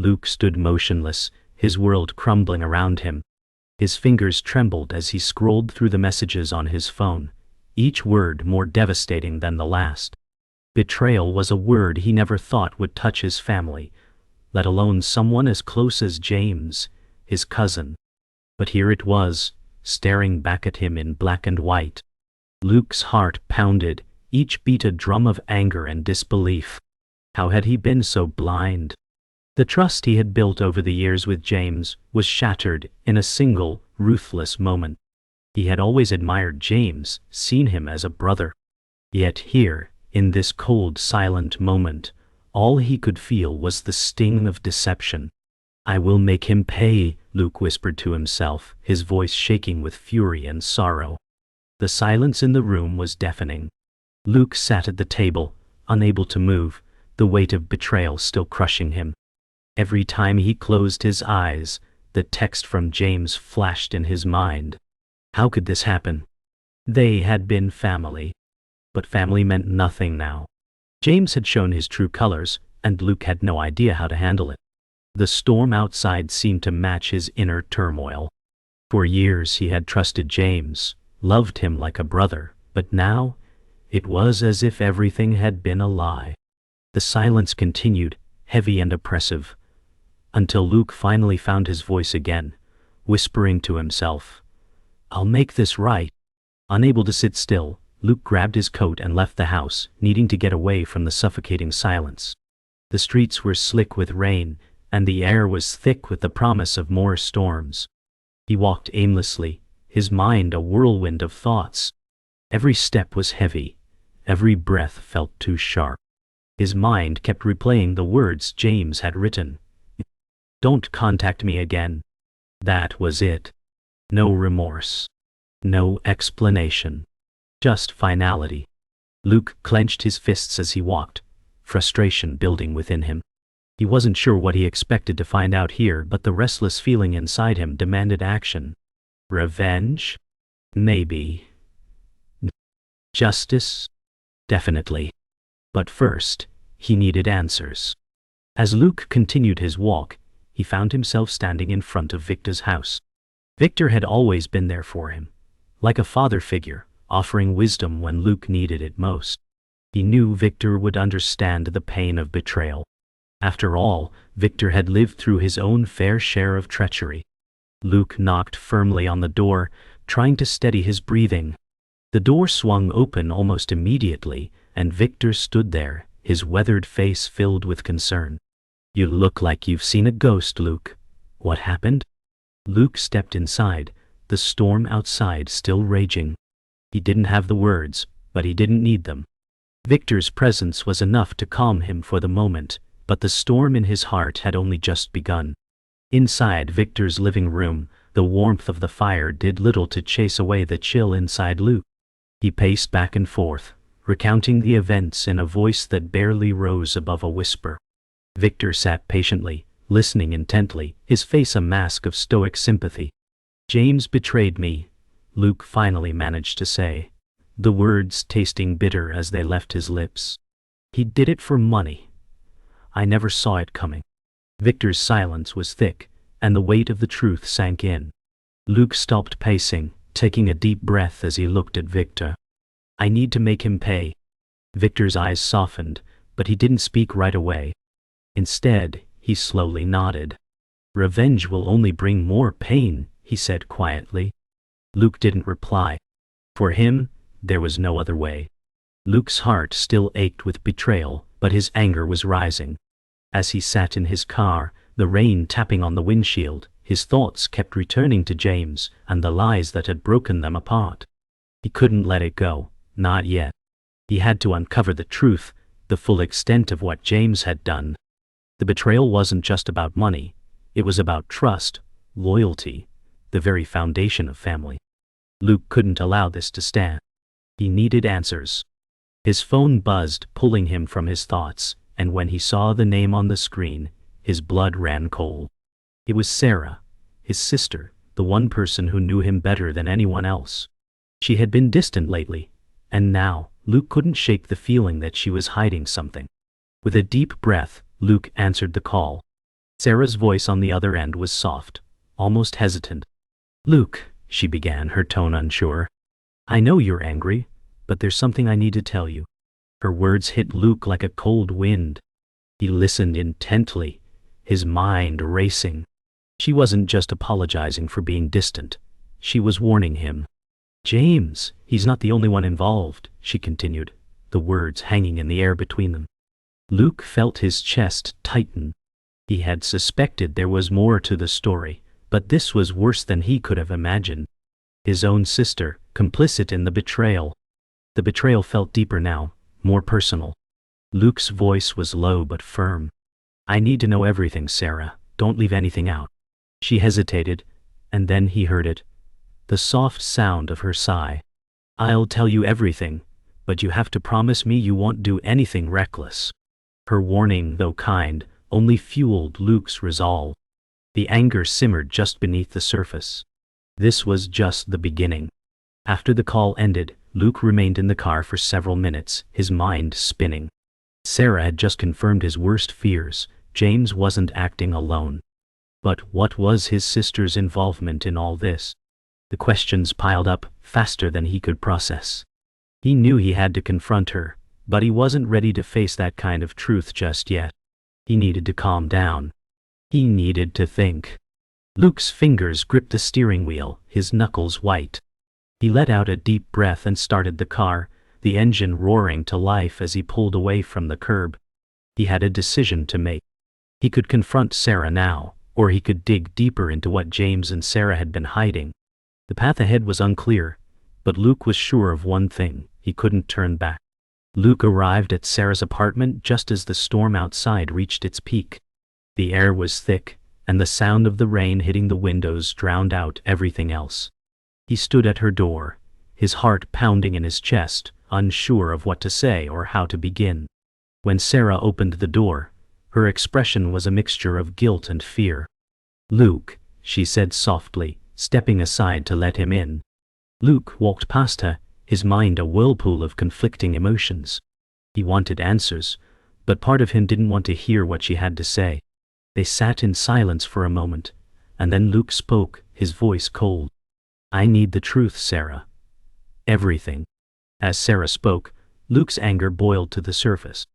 Luke stood motionless, his world crumbling around him. His fingers trembled as he scrolled through the messages on his phone, each word more devastating than the last. Betrayal was a word he never thought would touch his family, let alone someone as close as James, his cousin. But here it was, staring back at him in black and white. Luke's heart pounded, each beat a drum of anger and disbelief. How had he been so blind? The trust he had built over the years with James was shattered in a single, ruthless moment. He had always admired James, seen him as a brother. Yet here, in this cold, silent moment, all he could feel was the sting of deception. "I will make him pay," Luke whispered to himself, his voice shaking with fury and sorrow. The silence in the room was deafening. Luke sat at the table, unable to move, the weight of betrayal still crushing him. Every time he closed his eyes, the text from James flashed in his mind. How could this happen? They had been family. But family meant nothing now. James had shown his true colors, and Luke had no idea how to handle it. The storm outside seemed to match his inner turmoil. For years he had trusted James, loved him like a brother, but now it was as if everything had been a lie. The silence continued, heavy and oppressive, until Luke finally found his voice again, whispering to himself, "I'll make this right." Unable to sit still, Luke grabbed his coat and left the house, needing to get away from the suffocating silence. The streets were slick with rain, and the air was thick with the promise of more storms. He walked aimlessly, his mind a whirlwind of thoughts. Every step was heavy, every breath felt too sharp. His mind kept replaying the words James had written. "Don't contact me again." That was it. No remorse. No explanation. Just finality. Luke clenched his fists as he walked, frustration building within him. He wasn't sure what he expected to find out here, but the restless feeling inside him demanded action. Revenge? Maybe. Justice? Definitely. But first, he needed answers. As Luke continued his walk, he found himself standing in front of Victor's house. Victor had always been there for him, like a father figure, offering wisdom when Luke needed it most. He knew Victor would understand the pain of betrayal. After all, Victor had lived through his own fair share of treachery. Luke knocked firmly on the door, trying to steady his breathing. The door swung open almost immediately, and Victor stood there, his weathered face filled with concern. "You look like you've seen a ghost, Luke. What happened?" Luke stepped inside, the storm outside still raging. He didn't have the words, but he didn't need them. Victor's presence was enough to calm him for the moment, but the storm in his heart had only just begun. Inside Victor's living room, the warmth of the fire did little to chase away the chill inside Luke. He paced back and forth, recounting the events in a voice that barely rose above a whisper. Victor sat patiently, listening intently, his face a mask of stoic sympathy. "James betrayed me," Luke finally managed to say, the words tasting bitter as they left his lips. "He did it for money. I never saw it coming." Victor's silence was thick, and the weight of the truth sank in. Luke stopped pacing, taking a deep breath as he looked at Victor. "I need to make him pay." Victor's eyes softened, but he didn't speak right away. Instead, he slowly nodded. "Revenge will only bring more pain," he said quietly. Luke didn't reply. For him, there was no other way. Luke's heart still ached with betrayal, but his anger was rising. As he sat in his car, the rain tapping on the windshield, his thoughts kept returning to James and the lies that had broken them apart. He couldn't let it go, not yet. He had to uncover the truth, the full extent of what James had done. The betrayal wasn't just about money, it was about trust, loyalty, the very foundation of family. Luke couldn't allow this to stand. He needed answers. His phone buzzed, pulling him from his thoughts, and when he saw the name on the screen, his blood ran cold. It was Sarah, his sister, the one person who knew him better than anyone else. She had been distant lately, and now, Luke couldn't shake the feeling that she was hiding something. With a deep breath, Luke answered the call. Sarah's voice on the other end was soft, almost hesitant. "Luke," she began, her tone unsure. "I know you're angry, but there's something I need to tell you." Her words hit Luke like a cold wind. He listened intently, his mind racing. She wasn't just apologizing for being distant. She was warning him. "James, he's not the only one involved," she continued, the words hanging in the air between them. Luke felt his chest tighten. He had suspected there was more to the story, but this was worse than he could have imagined. His own sister, complicit in the betrayal. The betrayal felt deeper now, more personal. Luke's voice was low but firm. "I need to know everything, Sarah. Don't leave anything out." She hesitated, and then he heard it. The soft sound of her sigh. "I'll tell you everything, but you have to promise me you won't do anything reckless." Her warning, though kind, only fueled Luke's resolve. The anger simmered just beneath the surface. This was just the beginning. After the call ended, Luke remained in the car for several minutes, his mind spinning. Sarah had just confirmed his worst fears. James wasn't acting alone. But what was his sister's involvement in all this? The questions piled up faster than he could process. He knew he had to confront her, but he wasn't ready to face that kind of truth just yet. He needed to calm down. He needed to think. Luke's fingers gripped the steering wheel, his knuckles white. He let out a deep breath and started the car, the engine roaring to life as he pulled away from the curb. He had a decision to make. He could confront Sarah now, or he could dig deeper into what James and Sarah had been hiding. The path ahead was unclear, but Luke was sure of one thing: he couldn't turn back. Luke arrived at Sarah's apartment just as the storm outside reached its peak. The air was thick, and the sound of the rain hitting the windows drowned out everything else. He stood at her door, his heart pounding in his chest, unsure of what to say or how to begin. When Sarah opened the door, her expression was a mixture of guilt and fear. "Luke," she said softly, stepping aside to let him in. Luke walked past her, his mind a whirlpool of conflicting emotions. He wanted answers, but part of him didn't want to hear what she had to say. They sat in silence for a moment, and then Luke spoke, his voice cold. "I need the truth, Sarah. Everything." As Sarah spoke, Luke's anger boiled to the surface.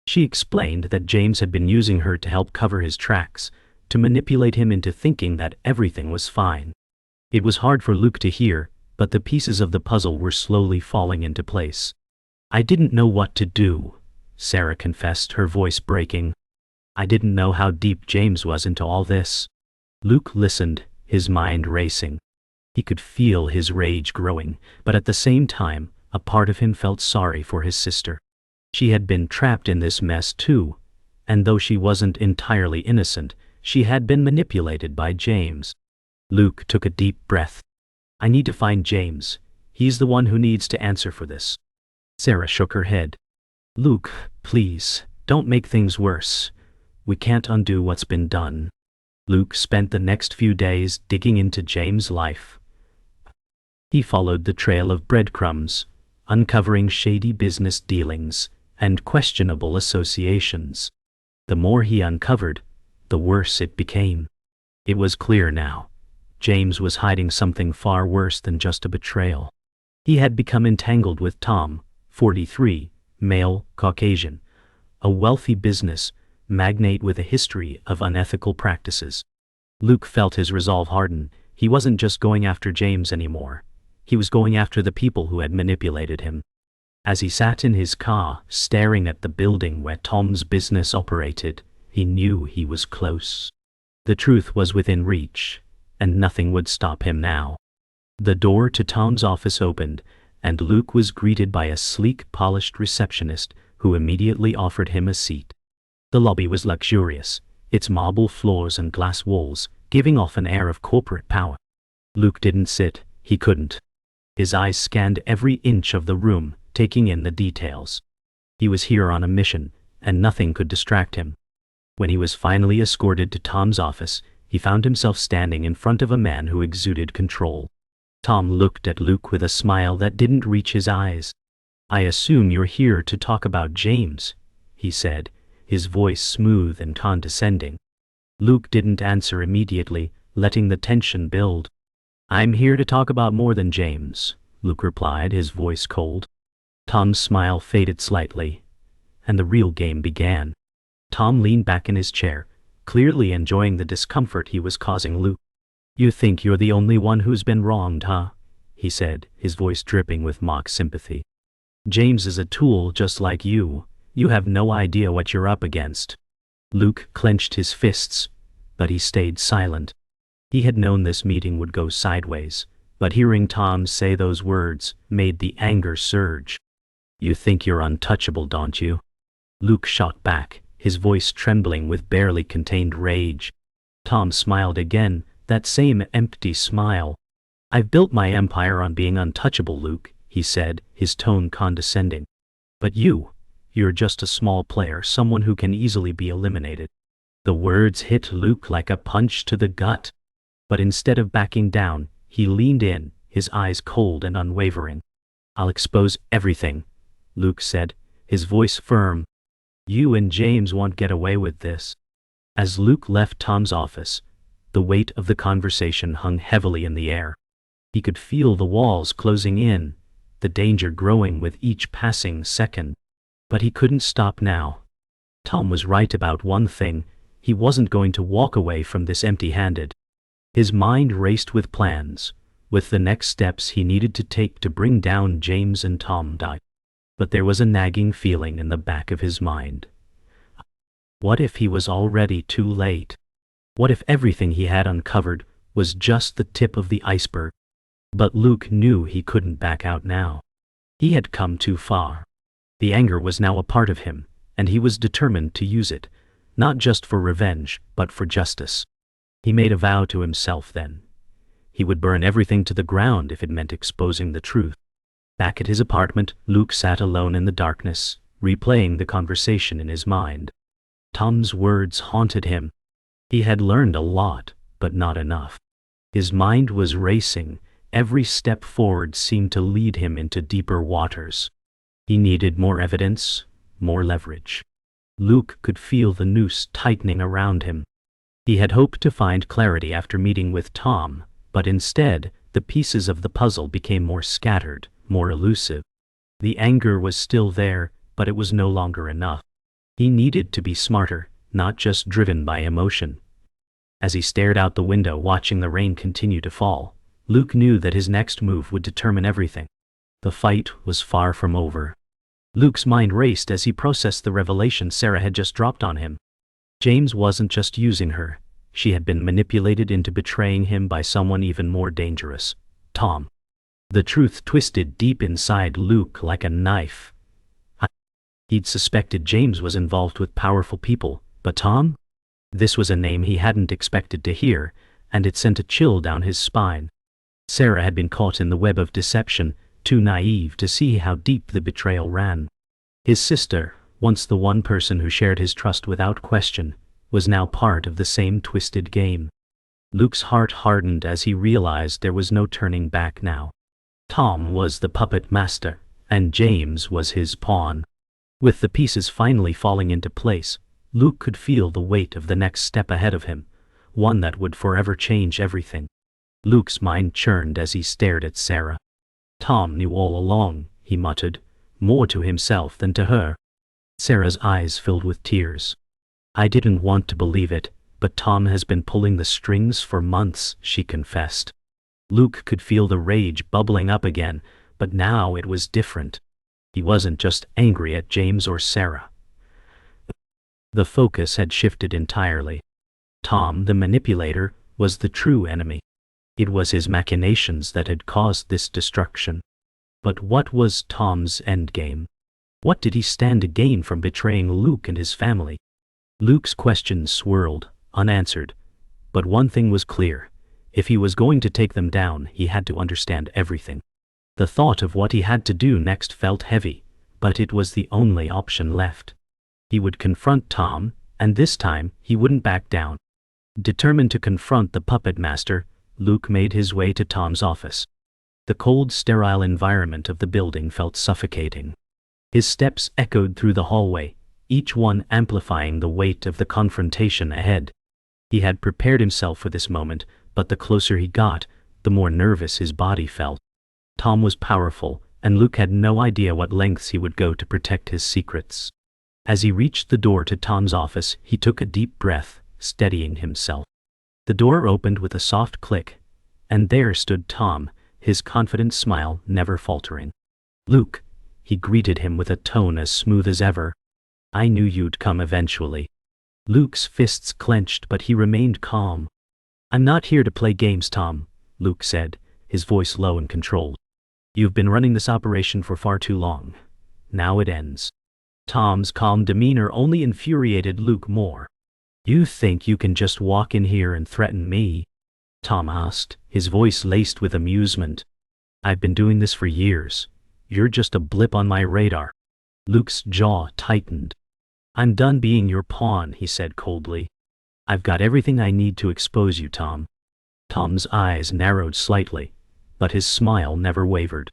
She explained that James had been using her to help cover his tracks, to manipulate him into thinking that everything was fine. It was hard for Luke to hear, but the pieces of the puzzle were slowly falling into place. "I didn't know what to do," Sarah confessed, her voice breaking. "I didn't know how deep James was into all this." Luke listened, his mind racing. He could feel his rage growing, but at the same time, a part of him felt sorry for his sister. She had been trapped in this mess too, and though she wasn't entirely innocent, she had been manipulated by James. Luke took a deep breath. "I need to find James. He's the one who needs to answer for this." Sarah shook her head. "Luke, please, don't make things worse. We can't undo what's been done." Luke spent the next few days digging into James' life. He followed the trail of breadcrumbs, uncovering shady business dealings and questionable associations. The more he uncovered, the worse it became. It was clear now. James was hiding something far worse than just a betrayal. He had become entangled with Tom, 43, male, Caucasian, a wealthy business magnate with a history of unethical practices. Luke felt his resolve harden. He wasn't just going after James anymore. He was going after the people who had manipulated him. As he sat in his car, staring at the building where Tom's business operated, he knew he was close. The truth was within reach, and nothing would stop him now. The door to Tom's office opened, and Luke was greeted by a sleek, polished receptionist who immediately offered him a seat. The lobby was luxurious, its marble floors and glass walls giving off an air of corporate power. Luke didn't sit, he couldn't. His eyes scanned every inch of the room, taking in the details. He was here on a mission, and nothing could distract him. When he was finally escorted to Tom's office, he found himself standing in front of a man who exuded control. Tom looked at Luke with a smile that didn't reach his eyes. "I assume you're here to talk about James," he said, his voice smooth and condescending. Luke didn't answer immediately, letting the tension build. "I'm here to talk about more than James," Luke replied, his voice cold. Tom's smile faded slightly, and the real game began. Tom leaned back in his chair, clearly enjoying the discomfort he was causing Luke. "You think you're the only one who's been wronged, huh?" he said, his voice dripping with mock sympathy. "James is a tool just like you. You have no idea what you're up against." Luke clenched his fists, but he stayed silent. He had known this meeting would go sideways, but hearing Tom say those words made the anger surge. "You think you're untouchable, don't you?" Luke shot back, his voice trembling with barely contained rage. Tom smiled again, that same empty smile. "I've built my empire on being untouchable, Luke," he said, his tone condescending. "But you're just a small player, someone who can easily be eliminated." The words hit Luke like a punch to the gut. But instead of backing down, he leaned in, his eyes cold and unwavering. "I'll expose everything," Luke said, his voice firm. "You and James won't get away with this." As Luke left Tom's office, the weight of the conversation hung heavily in the air. He could feel the walls closing in, the danger growing with each passing second. But he couldn't stop now. Tom was right about one thing: he wasn't going to walk away from this empty-handed. His mind raced with plans, with the next steps he needed to take to bring down James and Tom. But there was a nagging feeling in the back of his mind. What if he was already too late? What if everything he had uncovered was just the tip of the iceberg? But Luke knew he couldn't back out now. He had come too far. The anger was now a part of him, and he was determined to use it, not just for revenge, but for justice. He made a vow to himself then. He would burn everything to the ground if it meant exposing the truth. Back at his apartment, Luke sat alone in the darkness, replaying the conversation in his mind. Tom's words haunted him. He had learned a lot, but not enough. His mind was racing. Every step forward seemed to lead him into deeper waters. He needed more evidence, more leverage. Luke could feel the noose tightening around him. He had hoped to find clarity after meeting with Tom, but instead, the pieces of the puzzle became more scattered, more elusive. The anger was still there, but it was no longer enough. He needed to be smarter, not just driven by emotion. As he stared out the window watching the rain continue to fall, Luke knew that his next move would determine everything. The fight was far from over. Luke's mind raced as he processed the revelation Sarah had just dropped on him. James wasn't just using her. She had been manipulated into betraying him by someone even more dangerous, Tom. The truth twisted deep inside Luke like a knife. He'd suspected James was involved with powerful people, but Tom? This was a name he hadn't expected to hear, and it sent a chill down his spine. Sarah had been caught in the web of deception, too naive to see how deep the betrayal ran. His sister, once the one person who shared his trust without question, was now part of the same twisted game. Luke's heart hardened as he realized there was no turning back now. Tom was the puppet master, and James was his pawn. With the pieces finally falling into place, Luke could feel the weight of the next step ahead of him, one that would forever change everything. Luke's mind churned as he stared at Sarah. Tom knew all along, he muttered, more to himself than to her. Sarah's eyes filled with tears. "I didn't want to believe it, but Tom has been pulling the strings for months," she confessed. Luke could feel the rage bubbling up again, but now it was different. He wasn't just angry at James or Sarah. The focus had shifted entirely. Tom, the manipulator, was the true enemy. It was his machinations that had caused this destruction. But what was Tom's endgame? What did he stand to gain from betraying Luke and his family? Luke's questions swirled, unanswered. But one thing was clear. If he was going to take them down, he had to understand everything. The thought of what he had to do next felt heavy, but it was the only option left. He would confront Tom, and this time he wouldn't back down. Determined to confront the puppet master, Luke made his way to Tom's office. The cold, sterile environment of the building felt suffocating. His steps echoed through the hallway, each one amplifying the weight of the confrontation ahead. He had prepared himself for this moment, but the closer he got, the more nervous his body felt. Tom was powerful, and Luke had no idea what lengths he would go to protect his secrets. As he reached the door to Tom's office, he took a deep breath, steadying himself. The door opened with a soft click, and there stood Tom, his confident smile never faltering. "Luke," he greeted him with a tone as smooth as ever. "I knew you'd come eventually." Luke's fists clenched, but he remained calm. "I'm not here to play games, Tom," Luke said, his voice low and controlled. "You've been running this operation for far too long. Now it ends." Tom's calm demeanor only infuriated Luke more. "You think you can just walk in here and threaten me?" Tom asked, his voice laced with amusement. "I've been doing this for years. You're just a blip on my radar." Luke's jaw tightened. "I'm done being your pawn," he said coldly. "I've got everything I need to expose you, Tom." Tom's eyes narrowed slightly, but his smile never wavered.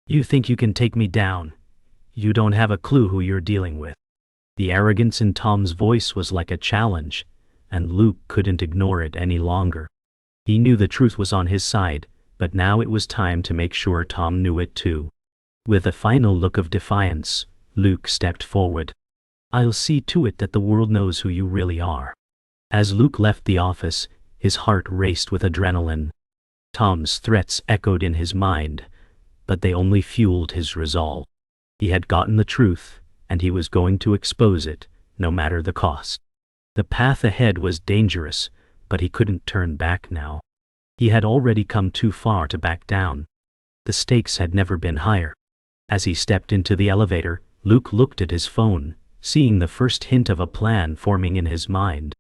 "You think you can take me down? You don't have a clue who you're dealing with." The arrogance in Tom's voice was like a challenge, and Luke couldn't ignore it any longer. He knew the truth was on his side, but now it was time to make sure Tom knew it too. With a final look of defiance, Luke stepped forward. "I'll see to it that the world knows who you really are." As Luke left the office, his heart raced with adrenaline. Tom's threats echoed in his mind, but they only fueled his resolve. He had gotten the truth, and he was going to expose it, no matter the cost. The path ahead was dangerous, but he couldn't turn back now. He had already come too far to back down. The stakes had never been higher. As he stepped into the elevator, Luke looked at his phone, seeing the first hint of a plan forming in his mind.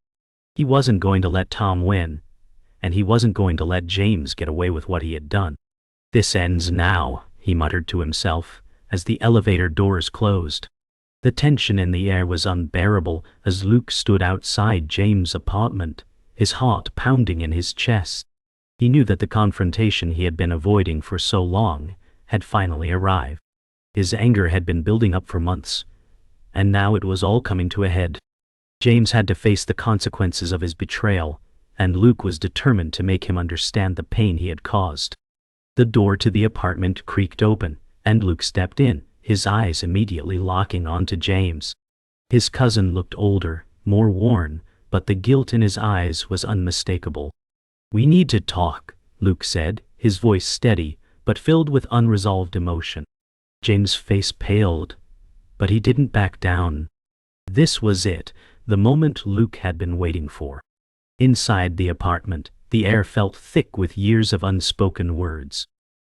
He wasn't going to let Tom win, and he wasn't going to let James get away with what he had done. "This ends now," he muttered to himself, as the elevator doors closed. The tension in the air was unbearable as Luke stood outside James' apartment, his heart pounding in his chest. He knew that the confrontation he had been avoiding for so long had finally arrived. His anger had been building up for months, and now it was all coming to a head. James had to face the consequences of his betrayal, and Luke was determined to make him understand the pain he had caused. The door to the apartment creaked open, and Luke stepped in, his eyes immediately locking onto James. His cousin looked older, more worn, but the guilt in his eyes was unmistakable. "We need to talk," Luke said, his voice steady, but filled with unresolved emotion. James' face paled, but he didn't back down. This was it, the moment Luke had been waiting for. Inside the apartment, the air felt thick with years of unspoken words.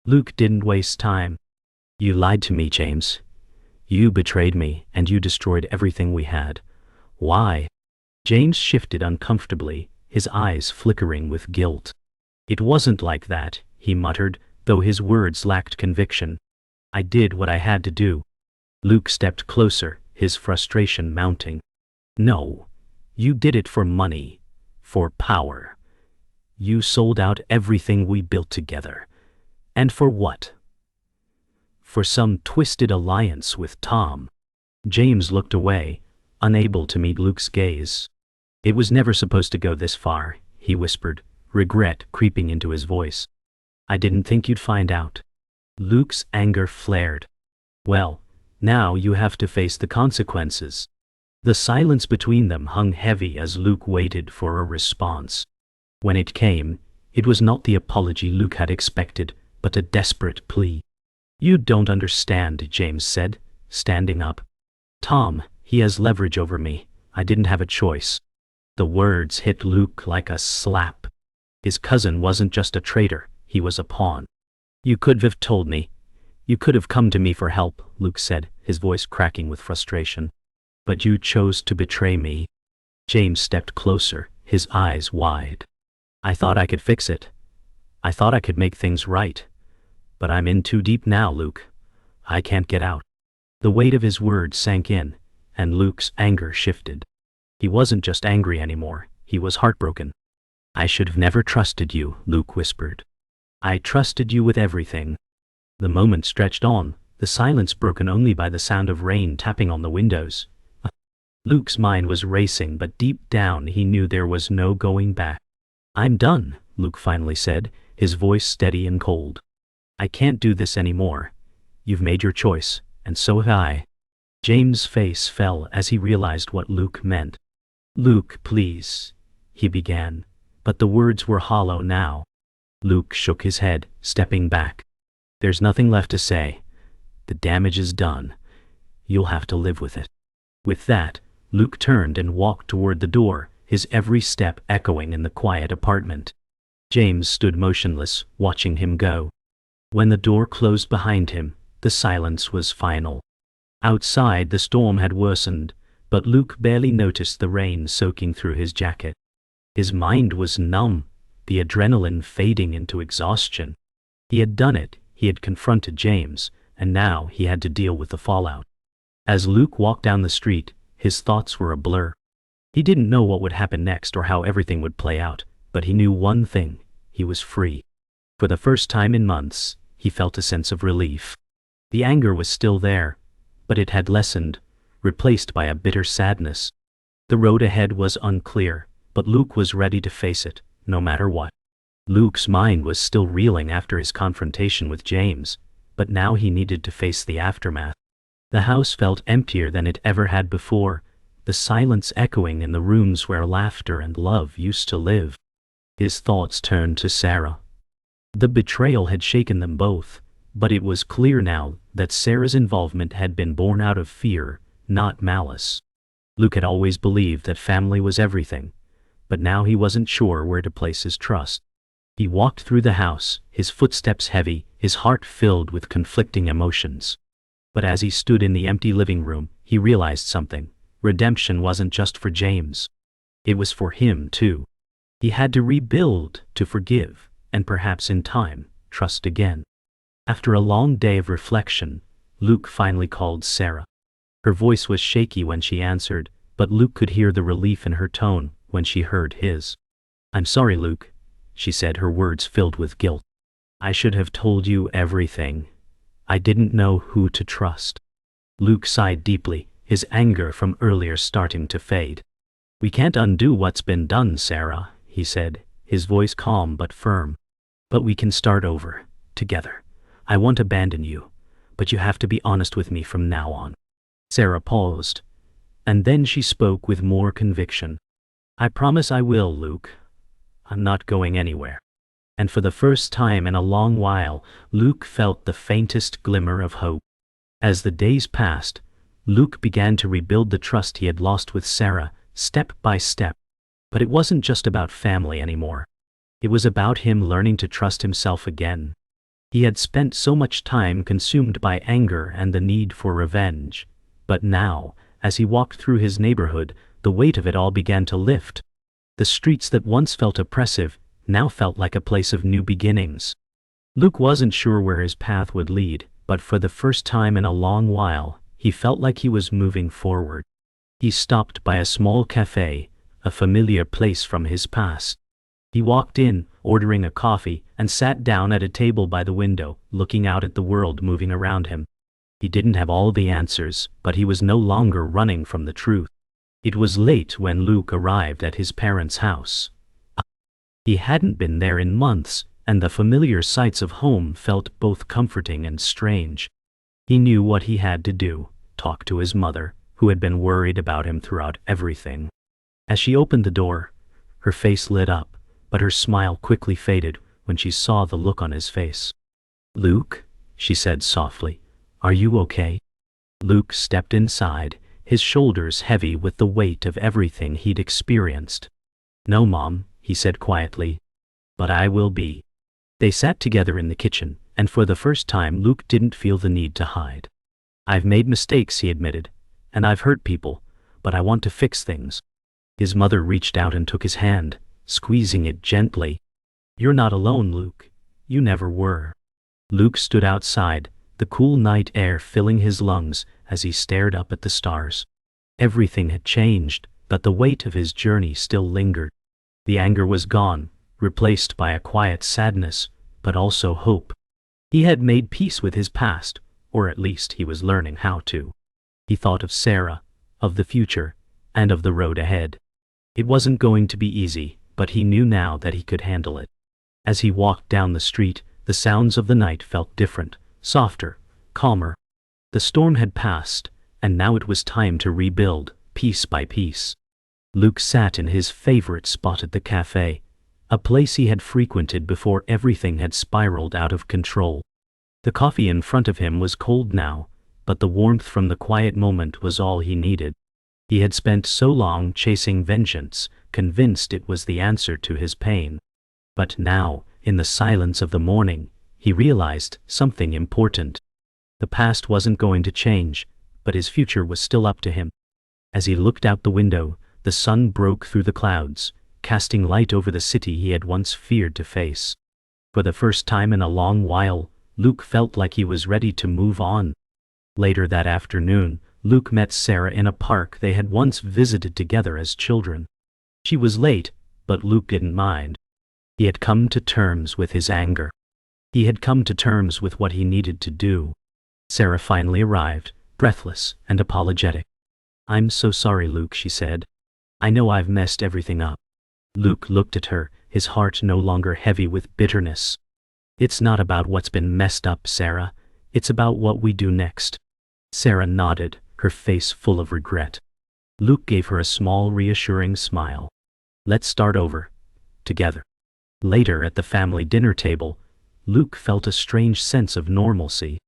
Luke didn't waste time. "You lied to me, James. You betrayed me, and you destroyed everything we had. Why?" James shifted uncomfortably, his eyes flickering with guilt. "It wasn't like that," he muttered, though his words lacked conviction. "I did what I had to do." Luke stepped closer, his frustration mounting. "No, you did it for money, for power. You sold out everything we built together. And for what? For some twisted alliance with Tom." James looked away, unable to meet Luke's gaze. "It was never supposed to go this far," he whispered, regret creeping into his voice. "I didn't think you'd find out." Luke's anger flared. "Well, now you have to face the consequences." The silence between them hung heavy as Luke waited for a response. When it came, it was not the apology Luke had expected, but a desperate plea. "You don't understand," James said, standing up. "Tom, he has leverage over me. I didn't have a choice." The words hit Luke like a slap. His cousin wasn't just a traitor, he was a pawn. "You could have told me. You could have come to me for help," Luke said, his voice cracking with frustration. "But you chose to betray me." James stepped closer, his eyes wide. "I thought I could fix it. I thought I could make things right. But I'm in too deep now, Luke. I can't get out." The weight of his words sank in, and Luke's anger shifted. He wasn't just angry anymore, he was heartbroken. "I should have never trusted you," Luke whispered. "I trusted you with everything." The moment stretched on, the silence broken only by the sound of rain tapping on the windows. Luke's mind was racing, but deep down he knew there was no going back. "I'm done," Luke finally said, his voice steady and cold. "I can't do this anymore. You've made your choice, and so have I." James' face fell as he realized what Luke meant. "Luke, please," he began, but the words were hollow now. Luke shook his head, stepping back. "There's nothing left to say. The damage is done. You'll have to live with it." With that, Luke turned and walked toward the door, his every step echoing in the quiet apartment. James stood motionless, watching him go. When the door closed behind him, the silence was final. Outside, the storm had worsened, but Luke barely noticed the rain soaking through his jacket. His mind was numb, the adrenaline fading into exhaustion. He had done it, he had confronted James, and now he had to deal with the fallout. As Luke walked down the street, his thoughts were a blur. He didn't know what would happen next or how everything would play out, but he knew one thing: he was free. For the first time in months, he felt a sense of relief. The anger was still there, but it had lessened, replaced by a bitter sadness. The road ahead was unclear, but Luke was ready to face it, no matter what. Luke's mind was still reeling after his confrontation with James, but now he needed to face the aftermath. The house felt emptier than it ever had before, the silence echoing in the rooms where laughter and love used to live. His thoughts turned to Sarah. The betrayal had shaken them both, but it was clear now that Sarah's involvement had been born out of fear, not malice. Luke had always believed that family was everything, but now he wasn't sure where to place his trust. He walked through the house, his footsteps heavy, his heart filled with conflicting emotions. But as he stood in the empty living room, he realized something. Redemption wasn't just for James. It was for him, too. He had to rebuild, to forgive, and perhaps in time, trust again. After a long day of reflection, Luke finally called Sarah. Her voice was shaky when she answered, but Luke could hear the relief in her tone when she heard his. "I'm sorry, Luke," she said, her words filled with guilt. "I should have told you everything. I didn't know who to trust." Luke sighed deeply, his anger from earlier starting to fade. "We can't undo what's been done, Sarah," he said, his voice calm but firm. "But we can start over, together. I won't abandon you, but you have to be honest with me from now on." Sarah paused, and then she spoke with more conviction. "I promise I will, Luke. I'm not going anywhere." And for the first time in a long while, Luke felt the faintest glimmer of hope. As the days passed, Luke began to rebuild the trust he had lost with Sarah, step by step. But it wasn't just about family anymore. It was about him learning to trust himself again. He had spent so much time consumed by anger and the need for revenge. But now, as he walked through his neighborhood, the weight of it all began to lift. The streets that once felt oppressive now felt like a place of new beginnings. Luke wasn't sure where his path would lead, but for the first time in a long while, he felt like he was moving forward. He stopped by a small cafe, a familiar place from his past. He walked in, ordering a coffee, and sat down at a table by the window, looking out at the world moving around him. He didn't have all the answers, but he was no longer running from the truth. It was late when Luke arrived at his parents' house. He hadn't been there in months, and the familiar sights of home felt both comforting and strange. He knew what he had to do: talk to his mother, who had been worried about him throughout everything. As she opened the door, her face lit up, but her smile quickly faded when she saw the look on his face. "Luke," she said softly, "are you okay?" Luke stepped inside, his shoulders heavy with the weight of everything he'd experienced. "No, Mom," he said quietly, "but I will be." They sat together in the kitchen, and for the first time Luke didn't feel the need to hide. "I've made mistakes," he admitted, "and I've hurt people, but I want to fix things." His mother reached out and took his hand, squeezing it gently. "You're not alone, Luke. You never were." Luke stood outside, the cool night air filling his lungs as he stared up at the stars. Everything had changed, but the weight of his journey still lingered. The anger was gone, replaced by a quiet sadness, but also hope. He had made peace with his past, or at least he was learning how to. He thought of Sarah, of the future, and of the road ahead. It wasn't going to be easy, but he knew now that he could handle it. As he walked down the street, the sounds of the night felt different, softer, calmer. The storm had passed, and now it was time to rebuild, piece by piece. Luke sat in his favorite spot at the cafe, a place he had frequented before everything had spiraled out of control. The coffee in front of him was cold now, but the warmth from the quiet moment was all he needed. He had spent so long chasing vengeance, convinced it was the answer to his pain. But now, in the silence of the morning, he realized something important. The past wasn't going to change, but his future was still up to him. As he looked out the window, the sun broke through the clouds, casting light over the city he had once feared to face. For the first time in a long while, Luke felt like he was ready to move on. Later that afternoon, Luke met Sarah in a park they had once visited together as children. She was late, but Luke didn't mind. He had come to terms with his anger. He had come to terms with what he needed to do. Sarah finally arrived, breathless and apologetic. "I'm so sorry, Luke," she said. "I know I've messed everything up." Luke looked at her, his heart no longer heavy with bitterness. "It's not about what's been messed up, Sarah. It's about what we do next." Sarah nodded, her face full of regret. Luke gave her a small, reassuring smile. "Let's start over. Together." Later at the family dinner table, Luke felt a strange sense of normalcy.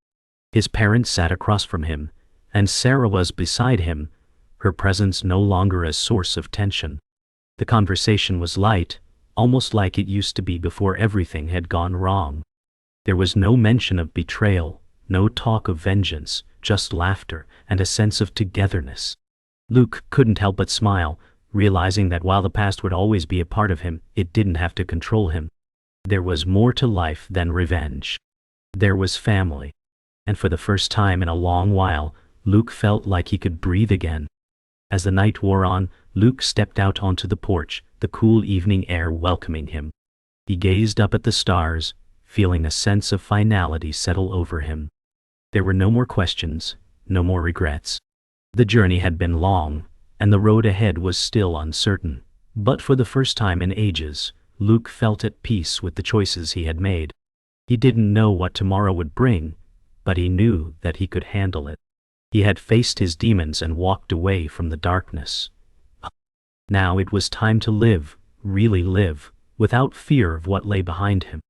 His parents sat across from him, and Sarah was beside him, her presence no longer a source of tension. The conversation was light, almost like it used to be before everything had gone wrong. There was no mention of betrayal, no talk of vengeance, just laughter and a sense of togetherness. Luke couldn't help but smile, realizing that while the past would always be a part of him, it didn't have to control him. There was more to life than revenge. There was family. And for the first time in a long while, Luke felt like he could breathe again. As the night wore on, Luke stepped out onto the porch, the cool evening air welcoming him. He gazed up at the stars, feeling a sense of finality settle over him. There were no more questions, no more regrets. The journey had been long, and the road ahead was still uncertain. But for the first time in ages, Luke felt at peace with the choices he had made. He didn't know what tomorrow would bring, but he knew that he could handle it. He had faced his demons and walked away from the darkness. Now it was time to live, really live, without fear of what lay behind him.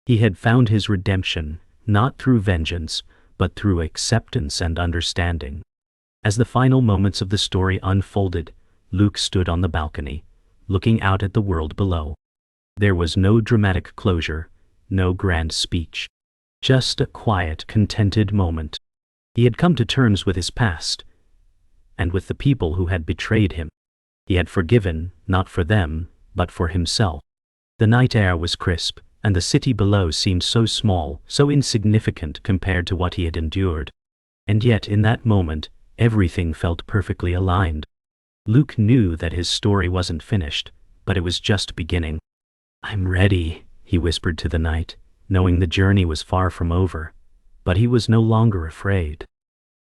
He had found his redemption, not through vengeance, but through acceptance and understanding. As the final moments of the story unfolded, Luke stood on the balcony, looking out at the world below. There was no dramatic closure, no grand speech. Just a quiet, contented moment. He had come to terms with his past, and with the people who had betrayed him. He had forgiven, not for them, but for himself. The night air was crisp, and the city below seemed so small, so insignificant compared to what he had endured. And yet in that moment, everything felt perfectly aligned. Luke knew that his story wasn't finished, but it was just beginning. "I'm ready," he whispered to the night, knowing the journey was far from over. But he was no longer afraid.